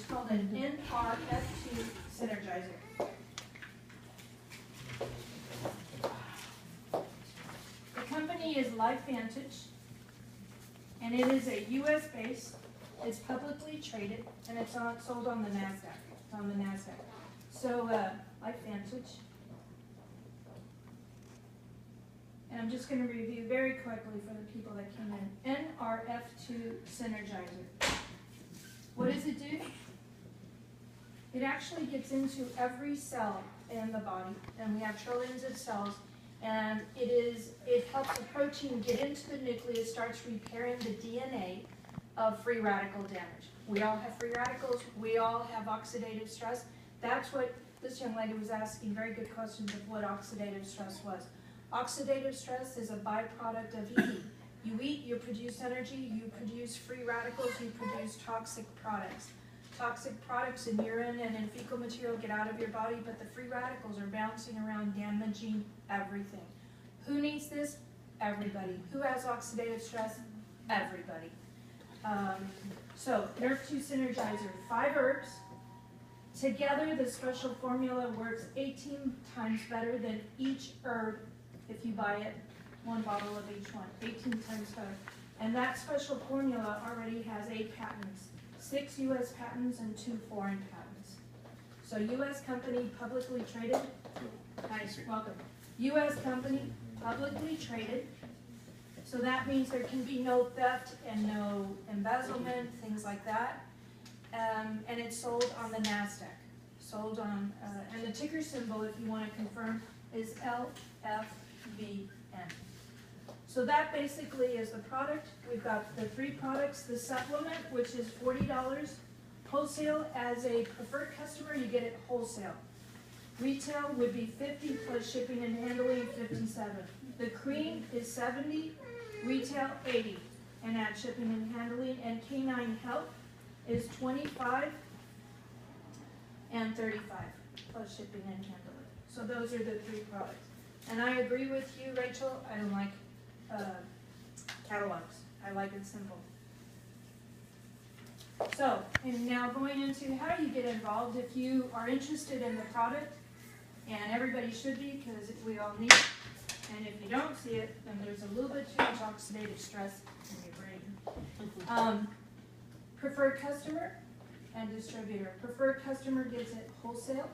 called an NRF2 Synergizer. The company is LifeVantage, and it is a U.S. based. It's publicly traded, and it's sold on the NASDAQ. It's on the NASDAQ. So, LifeVantage. And I'm just going to review very quickly for the people that came in. NRF2 Synergizer. What does it do? It actually gets into every cell in the body, and we have trillions of cells, and it helps the protein get into the nucleus, starts repairing the DNA of free radical damage. We all have free radicals, we all have oxidative stress. That's what this young lady was asking, very good questions of what oxidative stress was. Oxidative stress is a byproduct of eating. You eat, you produce energy, you produce free radicals, you produce toxic products. Toxic products in urine and in fecal material get out of your body, but the free radicals are bouncing around, damaging everything. Who needs this? Everybody. Who has oxidative stress? Everybody. So, NRF2 Synergizer, 5 herbs. Together, the special formula works 18 times better than each herb if you buy it, 1 bottle of each one, 18 times better. And that special formula already has 8 patents, 6 U.S. patents and 2 foreign patents. So U.S. company, publicly traded. Nice, welcome. U.S. company, publicly traded. So that means there can be no theft and no embezzlement, things like that. And it's sold on the NASDAQ. Sold on, and the ticker symbol, if you want to confirm, is LFVN. So that basically is the product. We've got the 3 products. The supplement, which is $40. Wholesale, as a preferred customer, you get it wholesale. Retail would be $50 plus shipping and handling, $57. The cream is $70, retail $80, and add shipping and handling. And Canine Health is $25 and $35 plus shipping and handling. So those are the 3 products. And I agree with you, Rachel. I don't like catalogs. I like it simple. So, and now going into how do you get involved if you are interested in the product, and everybody should be because we all need it. And if you don't see it, then there's a little bit too much oxidative stress in your brain. Preferred customer and distributor. Preferred customer gets it wholesale.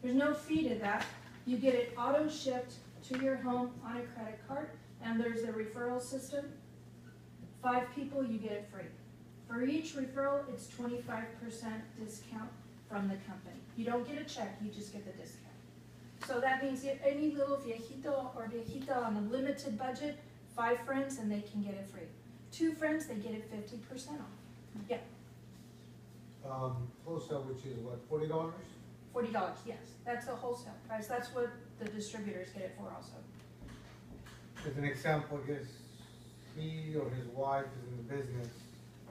There's no fee to that. You get it auto shipped to your home on a credit card, and there's a referral system. 5 people, you get it free. For each referral, it's 25% discount from the company. You don't get a check, you just get the discount. So that means if any little viejito or viejita on a limited budget, 5 friends and they can get it free. 2 friends, they get it 50% off. Yeah. Wholesale, which is what, $40? $40, yes. That's the wholesale price. That's what the distributors get it for also. As an example, I guess he or his wife is in the business.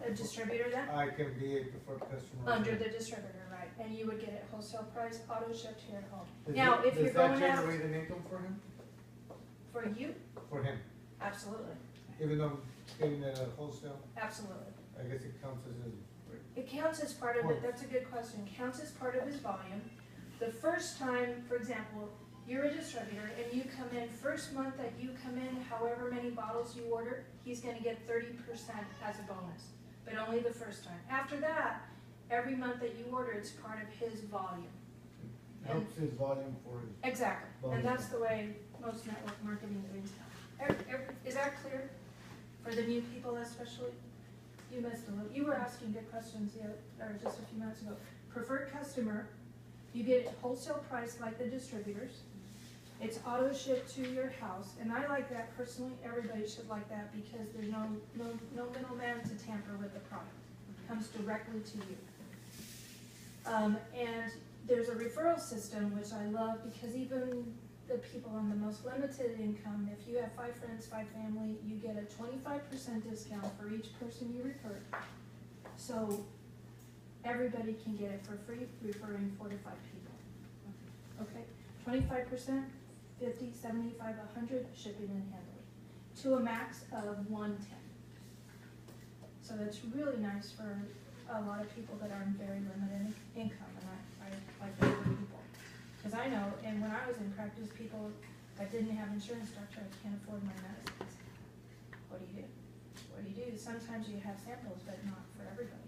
A distributor then? I can be a preferred customer. Under the distributor, right. And you would get it wholesale price, auto shipped to your home. Now, if you're going out. Does that generate an income for him? For you? For him? Absolutely. Even though getting it at wholesale? Absolutely. I guess it counts as his. It counts as part of it. That's a good question. Counts as part of his volume. The first time, for example, you're a distributor and you come in, first month that you come in, however many bottles you order, he's going to get 30% as a bonus, but only the first time. After that, every month that you order, it's part of his volume. Helps his volume for his. Exactly. Volume. And that's the way most network marketing doings happen. Is that clear for the new people especially? You missed a little. You were asking good questions just a few minutes ago. Preferred customer, you get it wholesale price like the distributors. It's auto shipped to your house, and I like that personally. Everybody should like that because there's no middleman to tamper with the product. It comes directly to you. And there's a referral system which I love because even the people on the most limited income, if you have 5 friends, 5 family, you get a 25% discount for each person you refer. So everybody can get it for free, referring 4 to 5 people. Okay, 25%, 50, 75, 100, shipping and handling, to a max of 110. So that's really nice for a lot of people that are in very limited income, and I like to work with people. Because I know, and when I was in practice, people that didn't have insurance, doctor, I can't afford my medicines. What do you do? What do you do? Sometimes you have samples, but not for everybody.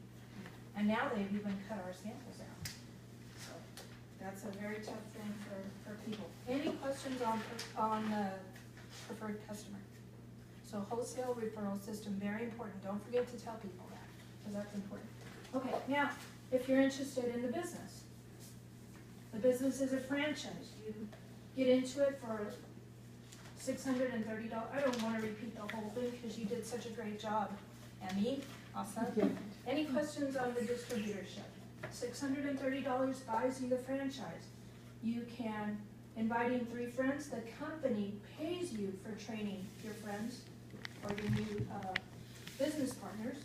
And now they've even cut our samples out. So that's a very tough thing for people. Any questions on preferred customer? So wholesale referral system, very important. Don't forget to tell people that, because that's important. Okay, now, if you're interested in the business is a franchise. You get into it for $630. I don't want to repeat the whole thing because you did such a great job. Emmy, awesome. Any questions on the distributorship? $630 buys you the franchise. You can invite in 3 friends. The company pays you for training your friends or your new business partners.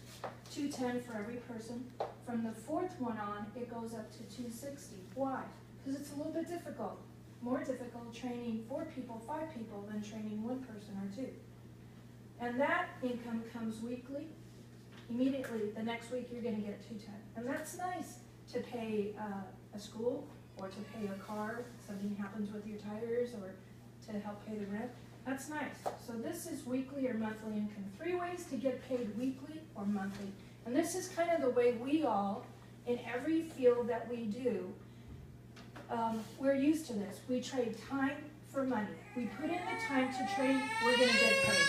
$210 for every person. From the 4th one on, it goes up to $260. Why? Because it's a little bit difficult. More difficult training 4 people, 5 people than training 1 person or 2. And that income comes weekly. Immediately, the next week, you're going to get $210. And that's nice to pay a school or to pay a car, something happens with your tires, or to help pay the rent. That's nice. So this is weekly or monthly income. 3 ways to get paid weekly or monthly. And this is kind of the way we all, in every field that we do, we're used to this. We trade time for money. We put in the time to trade, we're going to get paid.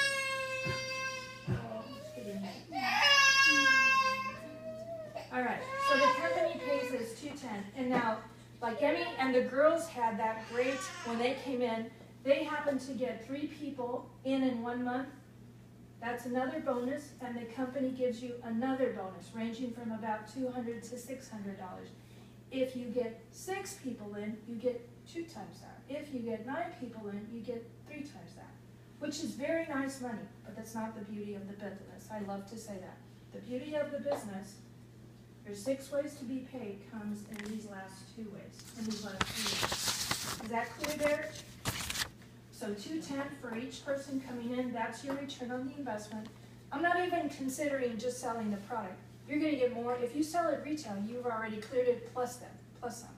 Oh, it's getting late. All right, so the company pays us $210. And now, like Emmy and the girls had that great, when they came in, they happened to get 3 people in 1 month. That's another bonus, and the company gives you another bonus, ranging from about $200 to $600. If you get 6 people in, you get 2 times that. If you get 9 people in, you get 3 times that, which is very nice money, but that's not the beauty of the business. I love to say that. The beauty of the business, there's 6 ways to be paid, comes in these last 2 ways, in these last 3 ways. Is that clear there? So $210 for each person coming in, that's your return on the investment. I'm not even considering just selling the product. You're going to get more. If you sell it retail, you've already cleared it plus them, plus some.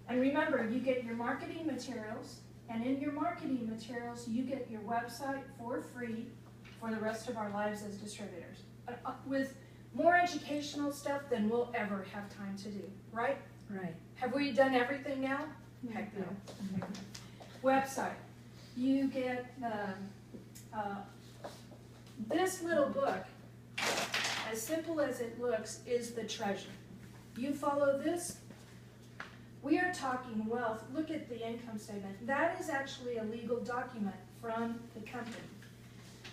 And remember, you get your marketing materials, and in your marketing materials, you get your website for free for the rest of our lives as distributors. With more educational stuff than we'll ever have time to do, right? Right. Have we done everything now? Heck no. Website. You get this little book, as simple as it looks, is the treasure. You follow this, we are talking wealth. Look at the income statement. That is actually a legal document from the company.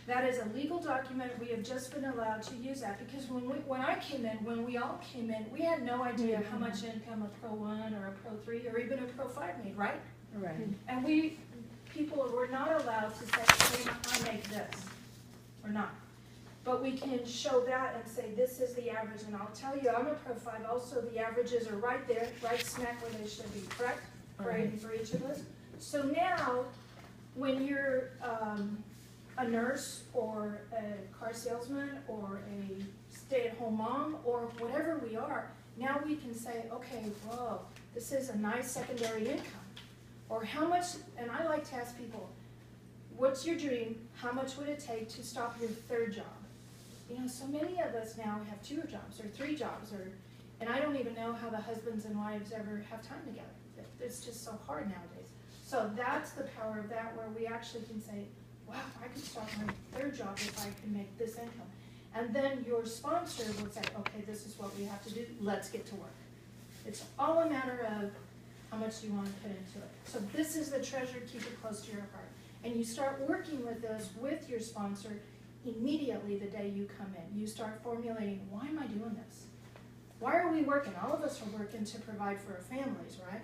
That is a legal document. We have just been allowed to use that because when I came in, when we all came in, we had no idea how much income a Pro 1 or a Pro 3 or even a Pro 5 made, right? Right. And people were not allowed to say, hey, I make this. We're not. But we can show that and say, this is the average. And I'll tell you, I'm a Pro 5 also. The averages are right there, right smack where they should be, correct? Right. For each of us. So now, when you're a nurse or a car salesman or a stay-at-home mom or whatever we are, now we can say, okay, whoa, this is a nice secondary income. Or how much, and I like to ask people, what's your dream? How much would it take to stop your 3rd job? You know, so many of us now have 2 jobs or 3 jobs, and I don't even know how the husbands and wives ever have time together. It's just so hard nowadays. So that's the power of that, where we actually can say, wow, I could start my 3rd job if I can make this income. And then your sponsor will say, okay, this is what we have to do. Let's get to work. It's all a matter of how much you want to put into it. So this is the treasure. Keep it close to your heart. And you start working with this with your sponsor immediately the day you come in. You start formulating, why am I doing this? Why are we working? All of us are working to provide for our families, right?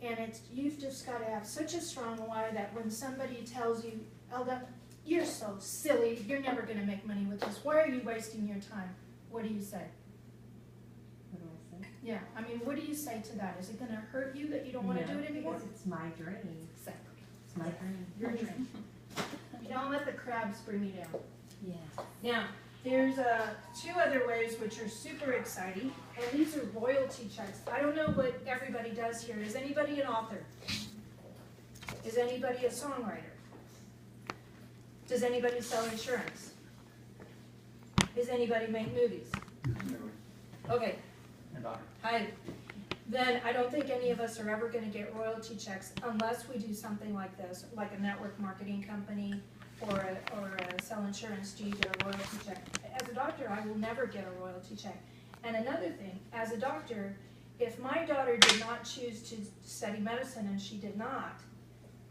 And you've just got to have such a strong why that when somebody tells you, Elda, you're so silly, you're never going to make money with this. Why are you wasting your time? What do you say? What do I say? Yeah, I mean, what do you say to that? Is it going to hurt you that you don't want to do it anymore? Because it's my dream. Exactly. It's my dream. Your dream. You don't let the crabs bring you down. Yes. Now, There's two other ways which are super exciting, and these are royalty checks. I don't know what everybody does here. Is anybody an author? Is anybody a songwriter? Does anybody sell insurance? Does anybody make movies? Okay. Hi. Then I don't think any of us are ever gonna get royalty checks unless we do something like this, like a network marketing company or sell insurance. Do you get a royalty check? As a doctor, I will never get a royalty check. And another thing, as a doctor, if my daughter did not choose to study medicine, and she did not,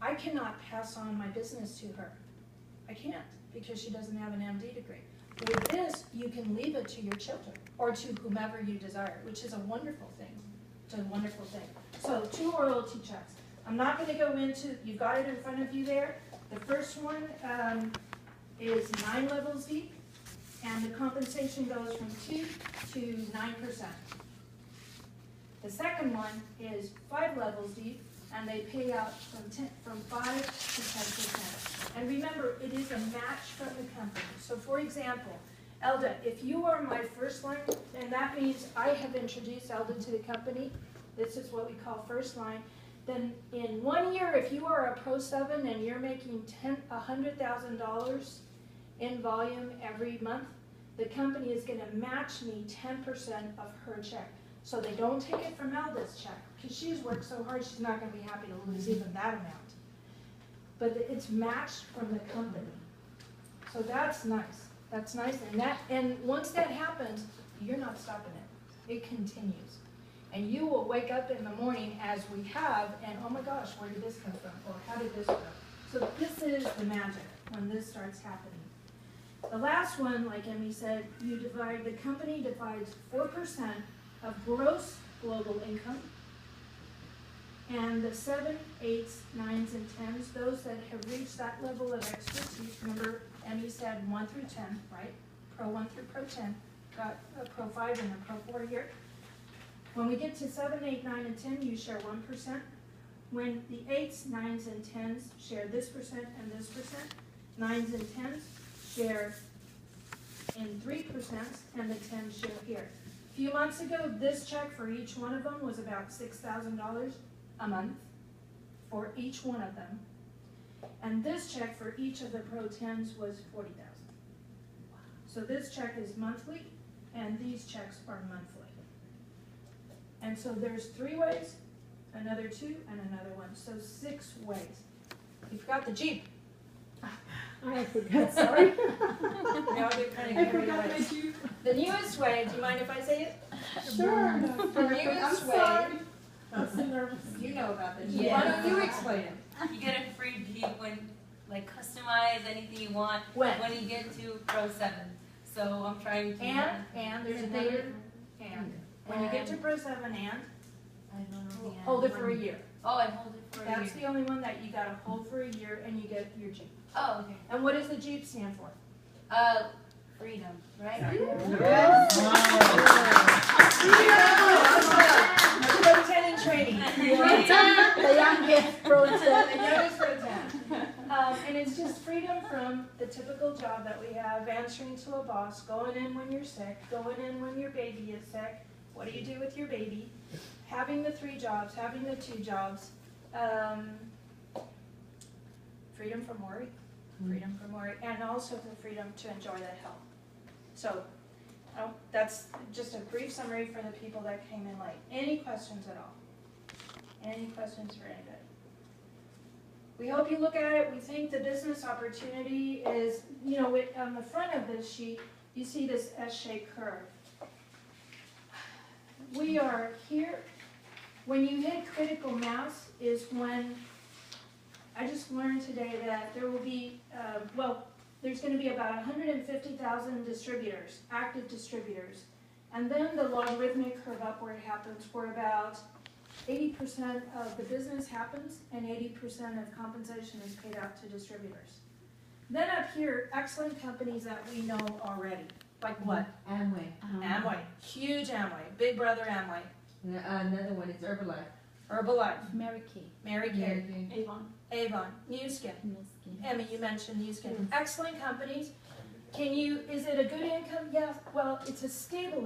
I cannot pass on my business to her. I can't, because she doesn't have an MD degree. With this, you can leave it to your children, or to whomever you desire, which is a wonderful thing. It's a wonderful thing. So 2 royalty checks. I'm not gonna go into, you've got it in front of you there. The first one is 9 levels deep, and the compensation goes from 2 to 9%. The second one is 5 levels deep, and they pay out from 5 to 10%. And remember, it is a match from the company. So for example, Elda, if you are my first line, then that means I have introduced Elda to the company. This is what we call first line. Then in 1 year, if you are a Pro 7 and you're making $100,000 in volume every month, the company is going to match me 10% of her check. So they don't take it from Elda's check, because she's worked so hard, she's not going to be happy to lose even that amount. But it's matched from the company. So that's nice. That's nice. And once that happens, you're not stopping it. It continues. And you will wake up in the morning, as we have, and oh my gosh, where did this come from? Or how did this go? So this is the magic when this starts happening. The last one, like Emmy said, the company divides 4% of gross global income, and the 7, 8s, 9s, and 10s, those that have reached that level of expertise, remember Emmy said 1 through 10, right? Pro 1 through Pro 10, got a Pro 5 and a Pro 4 here. When we get to 7, 8, 9, and 10, you share 1%. When the 8s, 9s, and 10s share this percent and this percent, 9s and 10s share in 3%, and the 10s share here. A few months ago, this check for each one of them was about $6,000 a month for each one of them. And this check for each of the Pro 10s was $40,000. So this check is monthly, and these checks are monthly. And so there's 3 ways, another 2, and another 1. So 6 ways. You forgot the Jeep. I forgot, sorry. Now they're kind I of carried forgot away. that you. The newest way, do you mind if I say it? Sure. The newest way, I'm so nervous. you know about this. Yeah. Why don't you explain it? You get a free Jeep when, like, customize anything you want When? you get to Pro 7. So I'm trying to. And there's another, and. When you get to Pro 7 and, I don't know. the hold it end. for a year. Oh, I hold it for a That's year. the only one that you gotta hold for a year, and you get your Jeep. Oh, okay. And what does the Jeep stand for? Freedom, right? Pro 10 in training. The youngest Pro 10. The youngest Pro 10. And it's just freedom from the typical job that we have, answering to a boss, going in when you're sick, going in when your baby is sick. What do you do with your baby? Having the 3 jobs, having the 2 jobs. Freedom from worry. Freedom from worry. And also the freedom to enjoy that health. So that's just a brief summary for the people that came in late. Any questions at all? Any questions for anybody? We hope you look at it. We think the business opportunity is, on the front of this sheet, you see this S-shaped curve. We are here. When you hit critical mass is when, I just learned today that there will be, there's going to be about 150,000 distributors, active distributors. And then the logarithmic curve upward happens where about 80% of the business happens and 80% of compensation is paid out to distributors. Then up here, excellent companies that we know already. Like what? Amway. Amway. Huge Amway. Big brother Amway. Another one is Herbalife. Herbalife. Mary Kay. Mary Kay. Avon. Avon. New Skin. Emmy, you mentioned New Skin. Excellent companies. is it a good income? Yeah, well, it's a stable